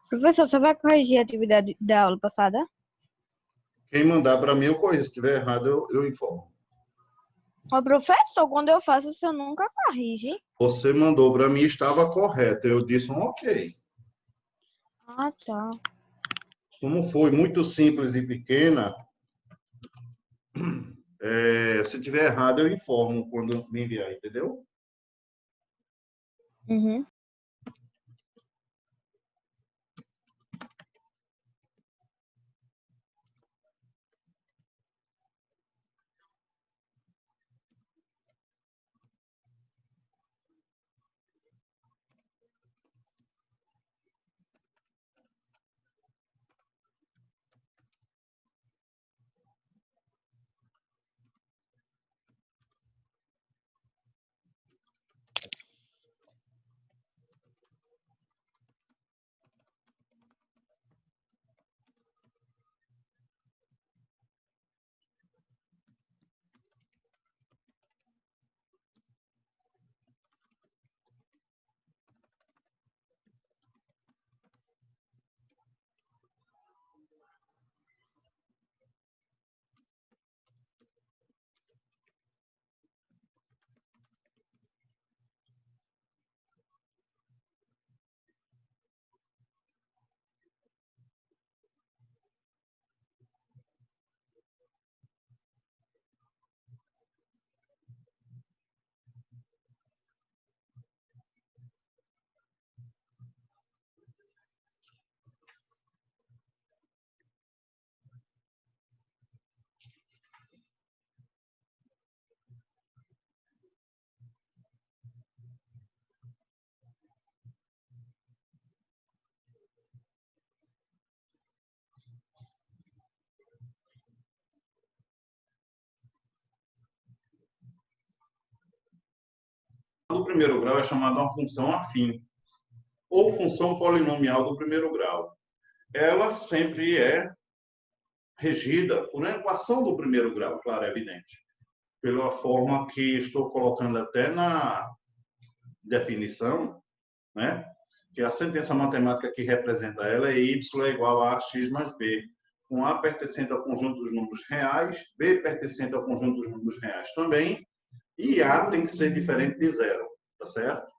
Professor, você vai corrigir a atividade da aula passada? Quem mandar para mim, eu corrijo. Se estiver errado, eu informo. Ô, professor, quando eu faço, você nunca corrige. Você mandou para mim, estava correto. Eu disse um ok. Ah, tá. Como foi muito simples e pequena, se tiver errado, eu informo quando me enviar, entendeu? Uhum. Do primeiro grau é chamada uma função afim, ou função polinomial do primeiro grau. Ela sempre é regida por uma equação do primeiro grau, claro, é evidente. Pela forma que estou colocando até na definição, né? Que a sentença matemática que representa ela é y é igual a x mais b, com A pertencente ao conjunto dos números reais, B pertencente ao conjunto dos números reais também, e A tem que ser diferente de zero, tá certo?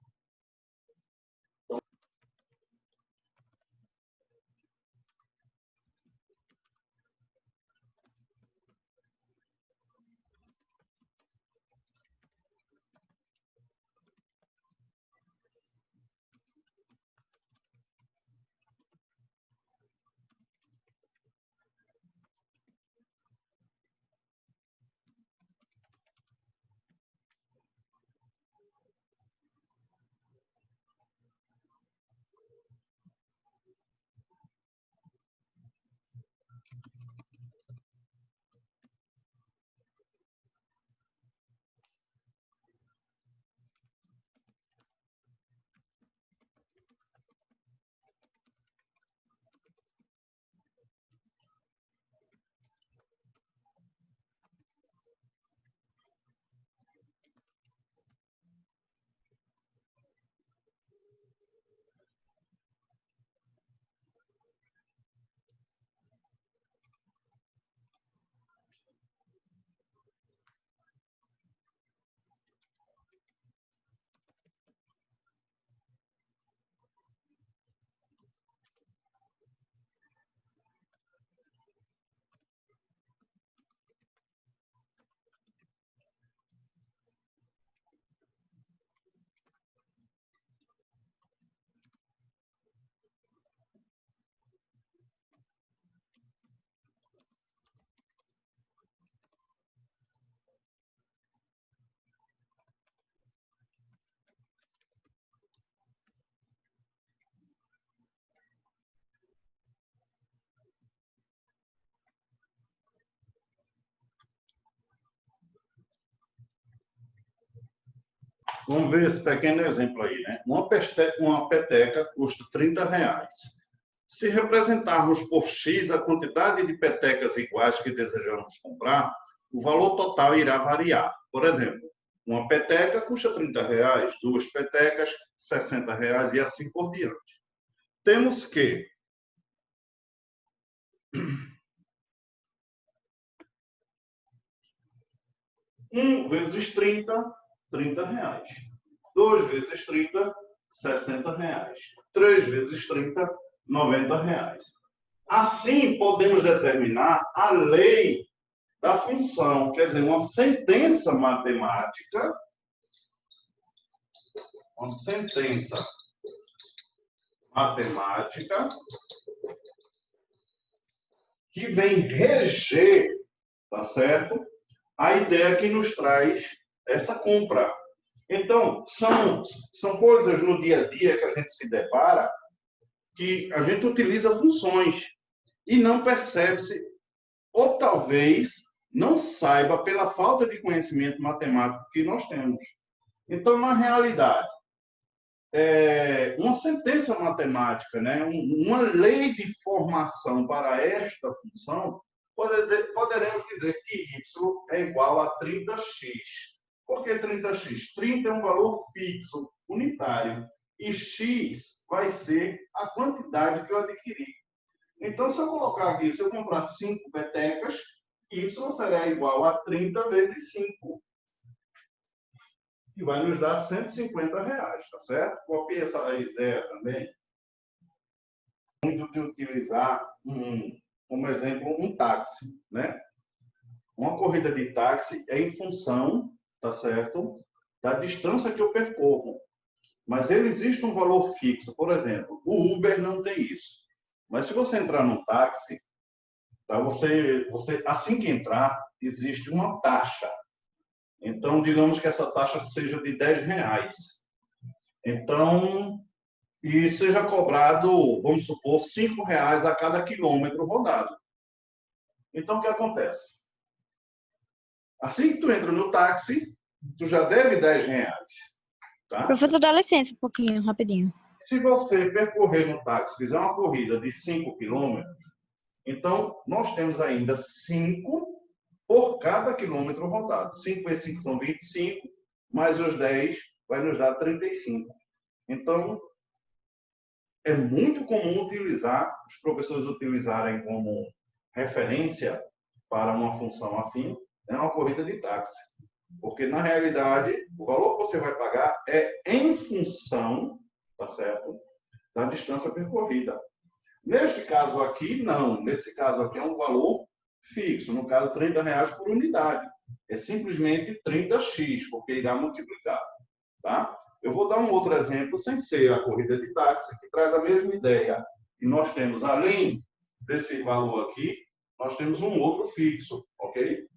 Vamos ver esse pequeno exemplo aí, né? Uma peteca custa R$ 30. Se representarmos por X a quantidade de petecas iguais que desejamos comprar, o valor total irá variar. Por exemplo, uma peteca custa R$ 30, duas petecas, R$ 60 e assim por diante. Temos que Vezes 30, R$ 30. 2 vezes 30, R$ 60. 3 vezes 30, R$ 90. Assim, podemos determinar a lei da função, quer dizer, uma sentença matemática que vem reger, tá certo? A ideia que nos traz essa compra. Então, são coisas no dia a dia que a gente se depara que a gente utiliza funções e não percebe-se, ou talvez não saiba pela falta de conhecimento matemático que nós temos. Então, na realidade, uma sentença matemática, né, uma lei de formação para esta função, poderemos dizer que y é igual a 30x. Por que 30x? 30 é um valor fixo, unitário, e x vai ser a quantidade que eu adquiri. Então, se eu colocar aqui, se eu comprar 5 petecas, y será igual a 30 vezes 5, que vai nos dar R$ 150, tá certo? Copie essa ideia também. Muito de utilizar, como exemplo, um táxi, né? Uma corrida de táxi é em função, tá certo, da distância que eu percorro. Mas ele existe um valor fixo. Por exemplo, o Uber não tem isso. Mas se você entrar num táxi, tá, você assim que entrar, existe uma taxa. Então, digamos que essa taxa seja de R$ 10. Então, e seja cobrado, vamos supor, R$ 5 a cada quilômetro rodado. Então, o que acontece? Assim que tu entra no táxi, tu já deve R$ 10, tá? Professor, dá licença um pouquinho, rapidinho. Se você percorrer no táxi, fizer uma corrida de 5 quilômetros, então nós temos ainda 5 por cada quilômetro rodado. 5 vezes 5 são 25, mais os 10 vai nos dar 35. Então, é muito comum os professores utilizarem como referência para uma função afim, uma corrida de táxi. Porque, na realidade, o valor que você vai pagar é em função, tá certo, da distância percorrida. Neste caso aqui, não. Nesse caso aqui é um valor fixo. No caso, R$ 30 por unidade. É simplesmente 30x, porque irá multiplicar. Tá? Eu vou dar um outro exemplo, sem ser a corrida de táxi, que traz a mesma ideia. E nós temos, além desse valor aqui, nós temos um outro fixo, ok?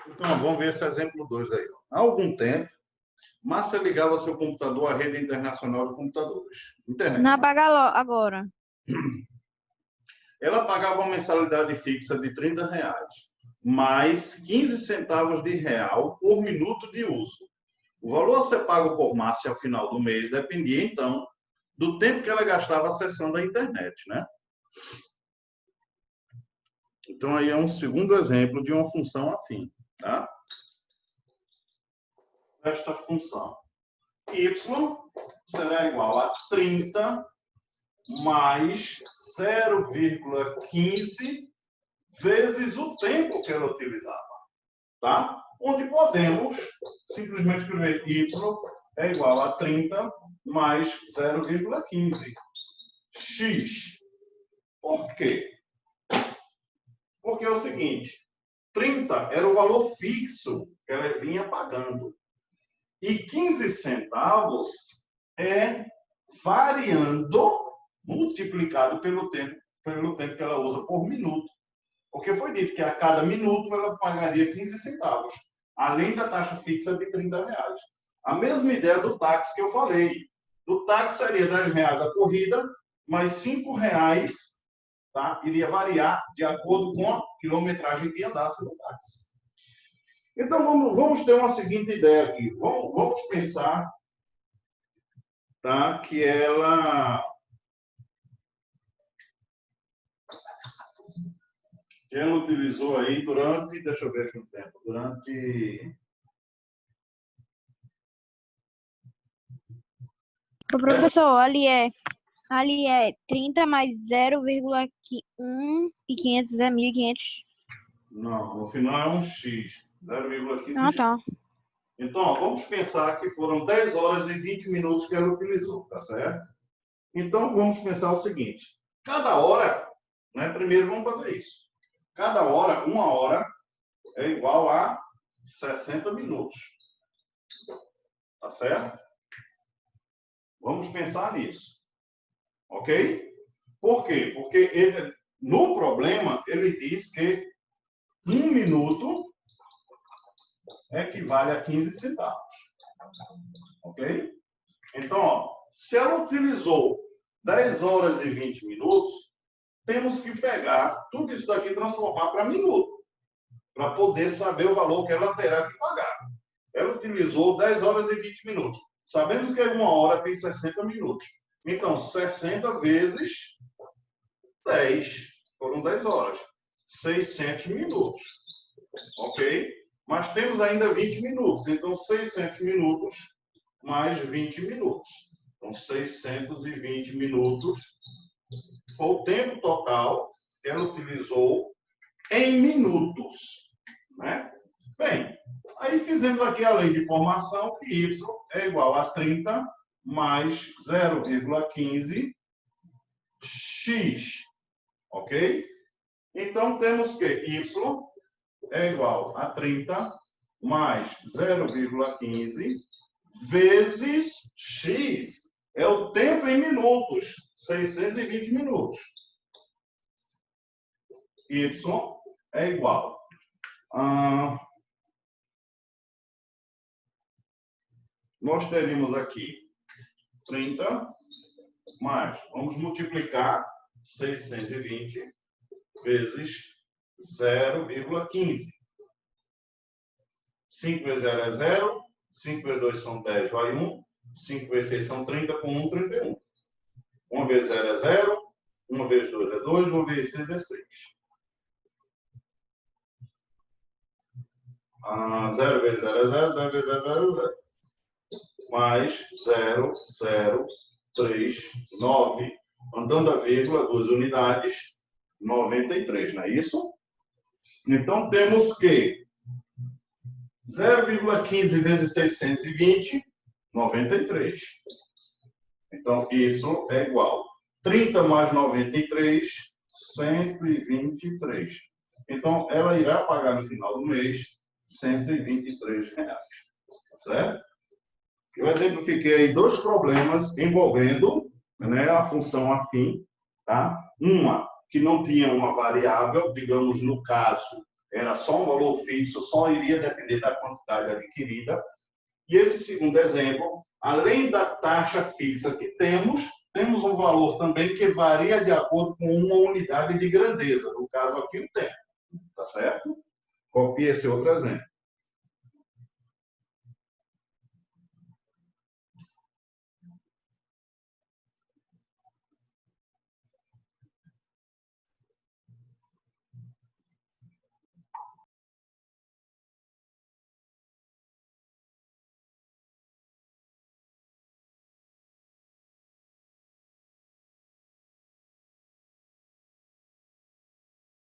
Então, vamos ver esse exemplo 2 aí. Há algum tempo, Márcia ligava seu computador à rede internacional de computadores. Internet. Não apaga agora. Ela pagava uma mensalidade fixa de R$ 30, mais 15 centavos de real por minuto de uso. O valor a ser pago por Márcia ao final do mês dependia, então, do tempo que ela gastava acessando a internet, né? Então, aí é um segundo exemplo de uma função afim, tá? Esta função y será igual a 30 mais 0,15 vezes o tempo que ela utilizava, tá? Onde podemos simplesmente escrever y é igual a 30 mais 0,15 x. Por quê? Porque é o seguinte, 30 era o valor fixo que ela vinha pagando. E 15 centavos é variando, multiplicado pelo tempo que ela usa por minuto. Porque foi dito que a cada minuto ela pagaria 15 centavos, além da taxa fixa de R$ 30. A mesma ideia do táxi que eu falei. Do táxi seria R$ 10 a corrida, mais R$ 5, tá? Iria variar de acordo com a quilometragem que andasse no táxi. Então, vamos ter uma seguinte ideia aqui. Vamos pensar, tá, que ela utilizou aí durante, deixa eu ver aqui o tempo, Ô, professor, ali é 30 mais 0,1 e 500 é 1.500. Não, no final é um x, 0,15 Ah, x. tá. Então, ó, vamos pensar que foram 10 horas e 20 minutos que ela utilizou, tá certo? Então, vamos pensar o seguinte. Cada hora, né, primeiro vamos fazer isso. Cada hora, uma hora, é igual a 60 minutos. Tá certo? Vamos pensar nisso. Ok? Por quê? Porque no problema, ele diz que 1 minuto equivale a 15 centavos. Ok? Então, ó, se ela utilizou 10 horas e 20 minutos, temos que pegar tudo isso daqui e transformar para minuto, para poder saber o valor que ela terá que pagar. Ela utilizou 10 horas e 20 minutos. Sabemos que uma hora tem 60 minutos. Então, 60 vezes 10, foram 10 horas. 600 minutos. Ok? Mas temos ainda 20 minutos. Então, 600 minutos mais 20 minutos. Então, 620 minutos foi o tempo total que ela utilizou em minutos. Né? Bem, aí fizemos aqui a lei de formação que y é igual a 30 mais 0,15 x. Ok? Então, temos que y é igual a 30 mais 0,15 vezes x. É o tempo em minutos. 620 minutos. Y é igual a... Nós teríamos aqui 30 mais, vamos multiplicar 620 vezes 0,15. 5 vezes 0 é 0, 5 vezes 2 são 10, vai 1, 5 vezes 6 são 30, com 1, 31. 1 vezes 0 é 0, 1 vezes 2 é 2, 1 vezes 6 é 6. 0 vezes 0 é 0, 0 vezes 0 é 0. Mais 0, 0, 3, 9, andando a vírgula, 2 unidades, 93, não é isso? Então, temos que 0,15 vezes 620, 93. Então, isso é igual. 30 mais 93, 123. Então, ela irá pagar no final do mês R$ 123. Certo? Eu exemplifiquei aí 2 problemas envolvendo, né, a função afim. Tá? Uma que não tinha uma variável, digamos, no caso, era só um valor fixo, só iria depender da quantidade adquirida. E esse segundo exemplo, além da taxa fixa que temos um valor também que varia de acordo com uma unidade de grandeza, no caso aqui o tempo, tá certo? Copie esse outro exemplo.